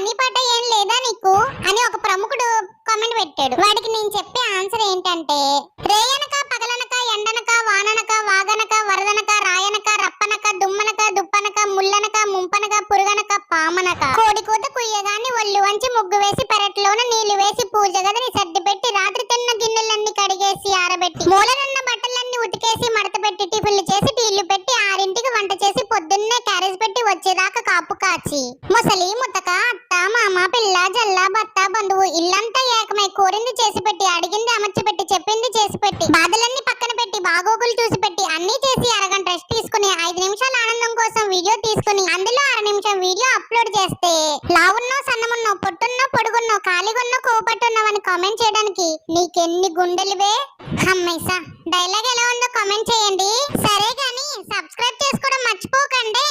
పని పాట ఏం లేదా నీకు అని ఒక ప్రముఖుడు కామెంట్ పెట్టాడు. వాడికి నేను చెప్పే ఆన్సర్ ఏంటంటే, రేయనక పగలనక ఎండనక వాననక వాగనక వరదనక రాయనక రప్పనక దుమ్మనక దుప్పనక ముల్లనక ముంపనక పురుగనక పామనక కోడి కూత కుయ్యగాని ఒళ్ళు వంచి ముగ్గు వేసి పెరట్లోన నీళ్లు వేసి పూజ గదిని సర్ది పెట్టి రాత్రి తిన్న గిన్నెలన్నీ కడిగేసి ఆరబెట్టి మూలనున్న బట్టలన్నీ ఉతికేసి మడత పెట్టి టిఫిన్లు చేసి టీళ్లు పెట్టి 6ంటికి వంట చేసి పొద్దున్నే క్యారేజ్ పెట్టి వచ్చేదాకా కాపు కాచి ముసలి ముతక అత్త మామ పిల్ల జల్ల భర్త బంధువు ఇల్లంతా ఏకమై కోరింది చేసి పెట్టి అడిగింది అమర్చి పెట్టి చెప్పింది చేసి పెట్టి బాధలన్నీ పక్కన పెట్టి బాగోగులు చూసి పెట్టి అన్ని చేసి అరగంట రెస్ట్ తీసుకుని 5 నిమిషాల ఆనందం కోసం వీడియో తీసుకుని అందులో 1/2 నిమిషం వీడియో అప్లోడ్ చేస్తే లావున్నో సన్నమున్నో పొట్టున్నో పొడుగున్నో ఖాళీగున్నో కోపట్టున్నావని కామెంట్ చేయడానికి నీకెన్ని గుండెలువే. అమ్మైసా డైలాగ్ ఎలా ఉందో కామెంట్ చేయండి. సరే గాని సబ్స్క్రైబ్ చేసుకోవడం మర్చిపోకండి.